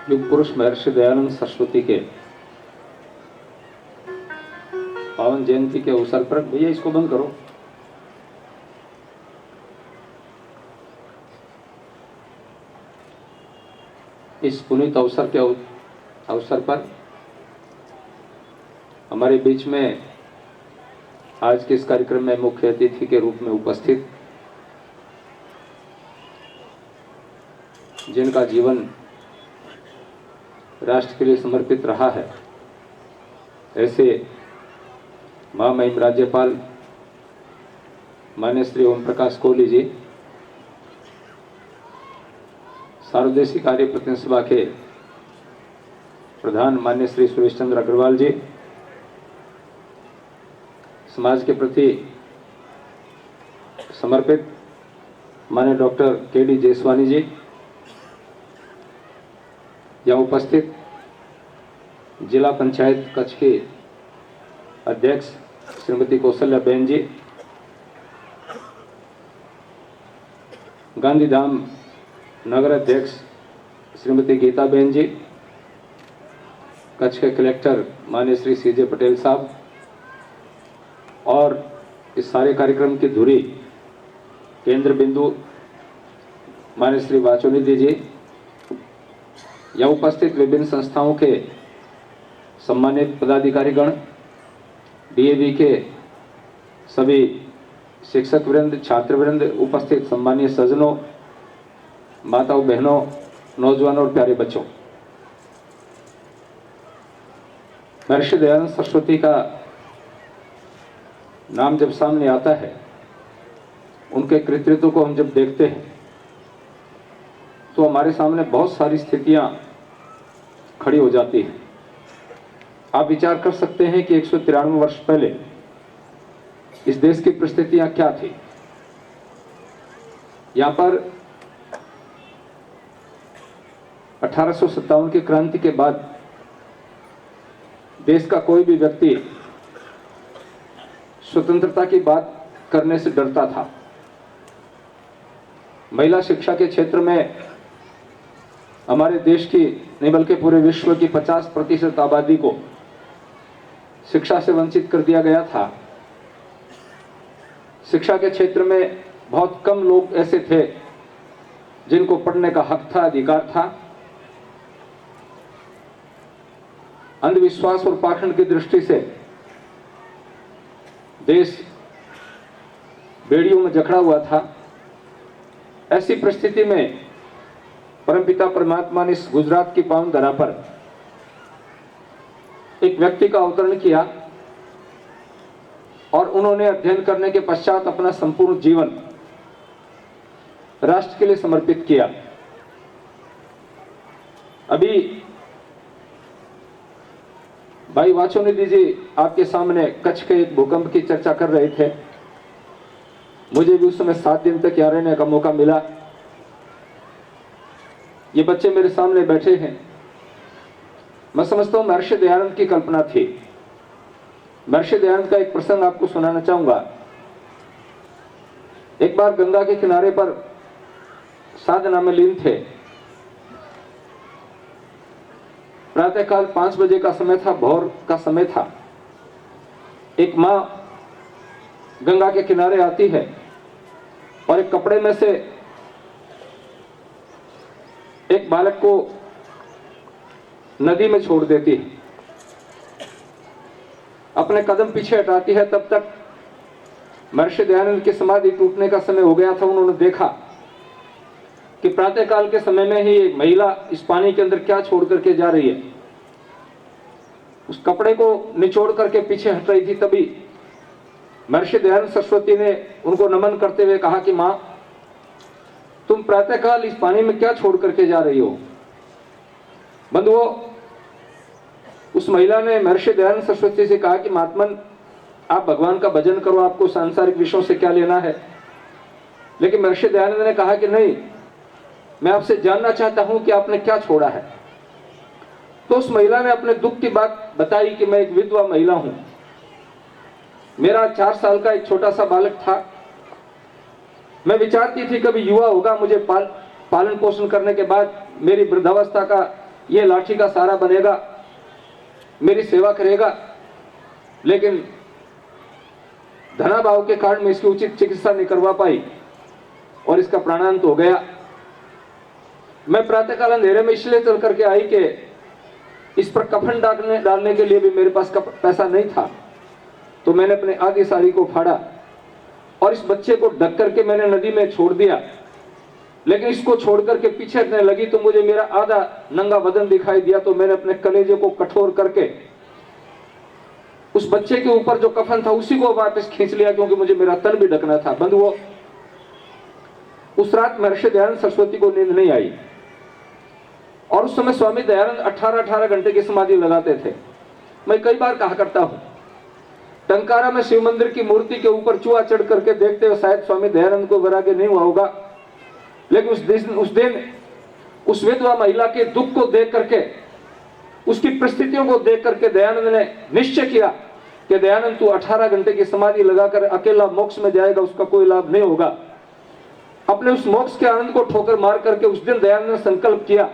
युग पुरुष महर्षि दयानंद सरस्वती के पावन जयंती के अवसर पर, भैया इसको बंद करो, इस पुनीत अवसर के अवसर पर हमारे बीच में आज के इस कार्यक्रम में मुख्य अतिथि के रूप में उपस्थित, जिनका जीवन राष्ट्र के लिए समर्पित रहा है, ऐसे महामहिम राज्यपाल माननीय श्री ओम प्रकाश कोहली जी, सार्वदेशीय कार्य प्रतिनिधि सभा के प्रधान माननीय श्री सुरेश चंद्र अग्रवाल जी, समाज के प्रति समर्पित माननीय डॉक्टर के.डी. जेसवानी जी, यहाँ उपस्थित जिला पंचायत कच्छ के अध्यक्ष श्रीमती कौशल्या बहन जी, गांधीधाम नगर अध्यक्ष श्रीमती गीता बहन जी, कच्छ के कलेक्टर माननीय श्री सी.जे. पटेल साहब, और इस सारे कार्यक्रम की धुरी केंद्र बिंदु माननीय श्री वाचोनिधि जी, यहाँ उपस्थित विभिन्न संस्थाओं के सम्मानित पदाधिकारीगण, डीएवी के सभी शिक्षक वृंद, छात्र वृंद, उपस्थित सम्मानीय सज्जनों, माताओं, बहनों, नौजवानों और प्यारे बच्चों, महर्षि दयानंद सरस्वती का नाम जब सामने आता है, उनके कृतित्व को हम जब देखते हैं, तो हमारे सामने बहुत सारी स्थितियां खड़ी हो जाती हैं। आप विचार कर सकते हैं कि 193 वर्ष पहले इस देश की परिस्थितियां क्या थी। यहां पर 1857 की क्रांति के बाद देश का कोई भी व्यक्ति स्वतंत्रता की बात करने से डरता था। महिला शिक्षा के क्षेत्र में हमारे देश की नहीं बल्कि पूरे विश्व की 50% आबादी को शिक्षा से वंचित कर दिया गया था। शिक्षा के क्षेत्र में बहुत कम लोग ऐसे थे जिनको पढ़ने का हक था, अधिकार था। अंधविश्वास और पाखंड की दृष्टि से देश बेड़ियों में जकड़ा हुआ था। ऐसी परिस्थिति में परमपिता परमात्मा ने इस गुजरात की पावन धरा पर एक व्यक्ति का अवतरण किया और उन्होंने अध्ययन करने के पश्चात अपना संपूर्ण जीवन राष्ट्र के लिए समर्पित किया। अभी भाई वाचोनिधि जी आपके सामने कच्छ के एक भूकंप की चर्चा कर रहे थे। मुझे भी उस समय 7 दिन तक यहाँ रहने का मौका मिला। ये बच्चे मेरे सामने बैठे हैं। मैं समझता हूँ महर्षि दयानंद की कल्पना थी। महर्षि दयानंद का एक प्रसंग आपको सुनाना चाहूंगा। एक बार गंगा के किनारे पर साधना में लीन थे। प्रातःकाल 5 बजे का समय था, भोर का समय था। एक माँ गंगा के किनारे आती है और एक कपड़े में से एक बालक को नदी में छोड़ देती है। अपने कदम पीछे हटाती है। तब तक महर्षि दयानंद की समाधि टूटने का समय हो गया था। उन्होंने देखा कि प्रातःकाल के समय में ही एक महिला इस पानी के अंदर क्या छोड़ करके जा रही है। उस कपड़े को निचोड़ करके पीछे हट रही थी। तभी महर्षि दयानंद सरस्वती ने उनको नमन करते हुए कहा कि मां, तुम प्रातःकाल इस पानी में क्या छोड़ करके जा रही हो। बंधुओं, उस महिला ने महर्षि दयानंद सरस्वती से कहा कि महात्मन, आप भगवान का भजन करो, आपको सांसारिक विषयों से क्या लेना है। लेकिन महर्षि दयानंद ने कहा कि नहीं, मैं आपसे जानना चाहता हूं कि आपने क्या छोड़ा है। तो उस महिला ने अपने दुख की बात बताई कि मैं एक विधवा महिला हूं। मेरा 4 साल का एक छोटा सा बालक था। मैं विचारती थी कभी युवा होगा, मुझे पालन पोषण करने के बाद मेरी वृद्धावस्था का ये लाठी का सहारा बनेगा, मेरी सेवा करेगा। लेकिन धनाभाव के कारण मैं इसकी उचित चिकित्सा नहीं करवा पाई और इसका प्राणांत हो गया। मैं प्रातःकाल अंधेरे में इसलिए चल करके आई कि इस पर कफन डालने के लिए भी मेरे पास पैसा नहीं था, तो मैंने अपने आधी साड़ी को फाड़ा और इस बच्चे को ढक करके मैंने नदी में छोड़ दिया। लेकिन इसको छोड़ करके पीछे हटने लगी तो मुझे मेरा आधा नंगा बदन दिखाई दिया, तो मैंने अपने कलेजे को कठोर करके उस बच्चे के ऊपर जो कफन था उसी को वापस खींच लिया, क्योंकि मुझे मेरा तन भी ढकना था। बंधुओं, उस रात महर्षि दयानंद सरस्वती को नींद नहीं आई और उस समय स्वामी दयानंद 18-18 घंटे की समाधि लगाते थे। मैं कई बार कहा करता हूं, टंकारा में शिव मंदिर की मूर्ति के ऊपर चूहा चढ़ करके देखते हुए शायद स्वामी दयानंद को वैराग्य नहीं हुआ होगा, लेकिन उस दिन उस विधवा महिला के दुख को देख करके, उसकी परिस्थितियों को देख करके दयानंद ने निश्चय किया कि दयानंद तू 18 घंटे की समाधि लगाकर अकेला मोक्ष में जाएगा, उसका कोई लाभ नहीं होगा। अपने उस मोक्ष के आनंद को ठोकर मार करके उस दिन दयानंद ने संकल्प किया,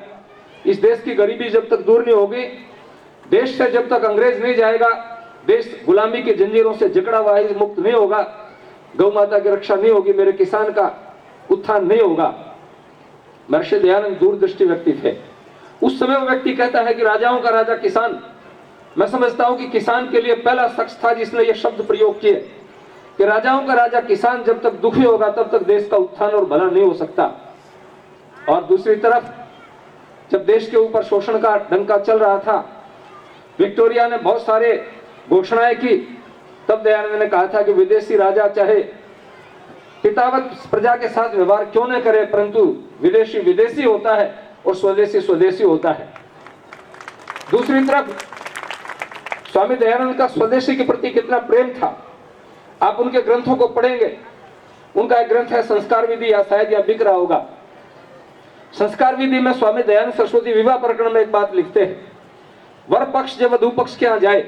इस देश की गरीबी जब तक दूर नहीं होगी, देश से जब तक अंग्रेज नहीं जाएगा, देश गुलामी की जंजीरों से जकड़ा हुआ है, मुक्त नहीं होगा, गौ माता की रक्षा नहीं होगी, मेरे किसान का उत्थान नहीं होगा। महर्षि दयानंद दूरदृष्टि व्यक्ति थे। उस समय वो व्यक्ति कहता है कि राजाओं का राजा किसान। मैं समझता हूं कि किसान के लिए पहला शख्स था जिसने ये शब्द प्रयोग किए कि राजाओं का राजा किसान जब तक दुखी होगा तब तक देश का उत्थान और भला नहीं हो सकता। और दूसरी तरफ जब देश के ऊपर शोषण का डंका चल रहा था, विक्टोरिया ने बहुत सारे घोषणाएं की, तब दयानंद ने कहा था कि विदेशी राजा चाहे पितावत प्रजा के साथ व्यवहार क्यों न करे, परंतु विदेशी विदेशी होता है और स्वदेशी स्वदेशी होता है। दूसरी तरफ स्वामी दयानंद का स्वदेशी के प्रति कितना प्रेम था, आप उनके ग्रंथों को पढ़ेंगे। उनका एक ग्रंथ है संस्कार विधि, या शायद यह बिक रहा होगा। संस्कार विधि में स्वामी दयानंद सरस्वती विवाह प्रकरण में एक बात लिखते हैं, वर पक्ष जब वधु पक्ष के यहाँ जाए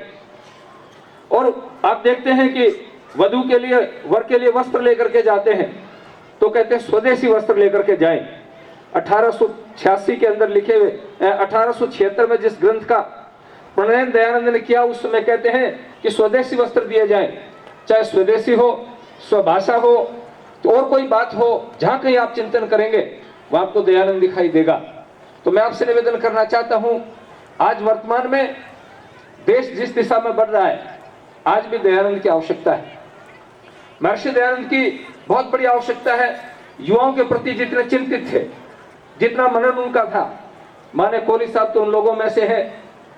और आप देखते हैं कि वधु के लिए वर के लिए वस्त्र लेकर के जाते हैं, तो कहते हैं स्वदेशी वस्त्र लेकर के जाएं। 1886 के अंदर लिखे हुए 1876 में जिस ग्रंथ का प्रणयन दयानंद ने किया, उस समय कहते हैं कि स्वदेशी वस्त्र दिए जाएं, चाहे स्वदेशी हो, स्वभाषा हो, तो और कोई बात हो, जहां कहीं आप चिंतन करेंगे वहां आपको दयानंद दिखाई देगा। तो मैं आपसे निवेदन करना चाहता हूं, आज वर्तमान में देश जिस दिशा में बढ़ रहा है, आज भी दयानंद की आवश्यकता है। महर्षि दयानंद की बहुत बड़ी आवश्यकता है। युवाओं के प्रति जितने चिंतित थे, जितना मनन उनका था, माने कोहली साहब तो उन लोगों में से है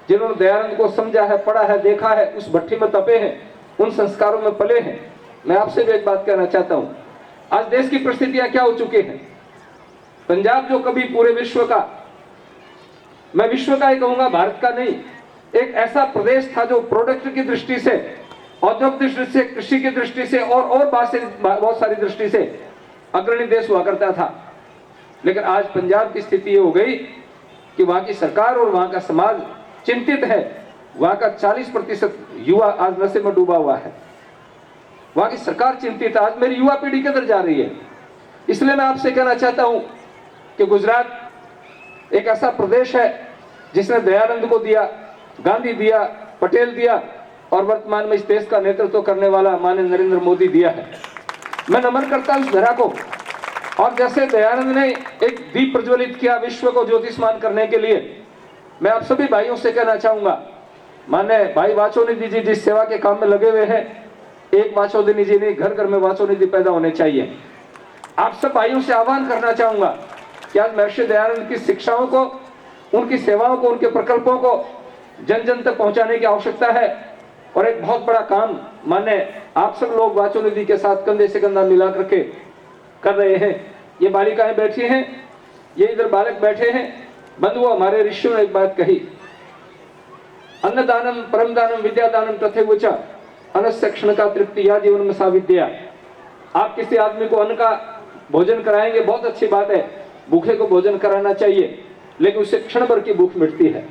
जिन्होंने दयानंद को समझा है, पढ़ा है, देखा है, उस भट्टी में तपे हैं, उन संस्कारों में पले हैं। मैं आपसे भी एक बात कहना चाहता हूं, आज देश की परिस्थितियां क्या हो चुकी हैं। पंजाब जो कभी पूरे विश्व का, मैं विश्व का ही कहूंगा, भारत का नहीं, एक ऐसा प्रदेश था जो प्रोडक्ट की दृष्टि से, औद्योगिक दृष्टि से, कृषि की दृष्टि से और बहुत सारी दृष्टि से अग्रणी देश हुआ करता था। लेकिन आज पंजाब की स्थिति ये हो गई कि वहां की सरकार और वहां का समाज चिंतित है। वहां का 40% युवा आज नशे में डूबा हुआ है। वहां की सरकार चिंतित है। आज मेरी युवा पीढ़ी किधर जा रही है। इसलिए मैं आपसे कहना चाहता हूं कि गुजरात एक ऐसा प्रदेश है जिसने दयानंद को दिया, गांधी दिया, पटेल दिया और वर्तमान में इस देश का नेतृत्व करने वाला माननीय नरेंद्र मोदी दिया है। मैं नमन करता हूं इस धरा को। और जैसे दयानंद ने एक दीप प्रज्वलित किया विश्व को ज्योतिष्मान करने के लिए, मैं आप सभी भाइयों से कहना चाहूंगा, माने भाई वाचोनिधि जी जिस सेवा के काम में लगे हुए हैं, एक वाचोनिधि जी नहीं, घर घर में वाचोनिधि पैदा होने चाहिए। आप सब भाइयों से आह्वान करना चाहूंगा कि आज महर्षि दयानंद की शिक्षाओं को, उनकी सेवाओं को, उनके प्रकल्पों को जन जन तक पहुंचाने की आवश्यकता है। और एक बहुत बड़ा काम माने आप सब लोग वाचोनिधि के साथ कंधे से कंधा मिला करके कर रहे हैं। ये बालिकाएं बैठी हैं, ये इधर बालक बैठे हैं। बंधुओं, हमारे ऋषियों ने एक बात कही, अन्नदानम परम दानम विद्यादानम तथैव च अनस्य क्षण का तृप्ति या जीवन में सा विद्या। आप किसी आदमी को अन्न का भोजन कराएंगे, बहुत अच्छी बात है, भूखे को भोजन कराना चाहिए, लेकिन उससे क्षण भर की भूख मिटती है।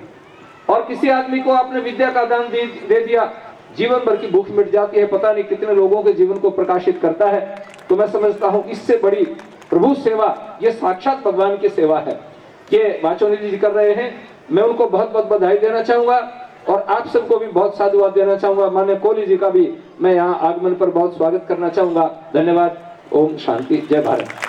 और किसी आदमी को आपने विद्या का दान दे दिया, जीवन भर की भूख मिट जाती है। पता नहीं कितने लोगों के जीवन को प्रकाशित करता है। तो मैं समझता हूं इससे बड़ी प्रभु सेवा ये साक्षात भगवान की सेवा है, ये वाचोनिधि जी कर रहे हैं। मैं उनको बहुत बहुत बधाई देना चाहूंगा और आप सबको भी बहुत साधुवाद देना चाहूंगा। माननीय कोहली जी का भी मैं यहाँ आगमन पर बहुत स्वागत करना चाहूंगा। धन्यवाद। ओम शांति। जय भारत।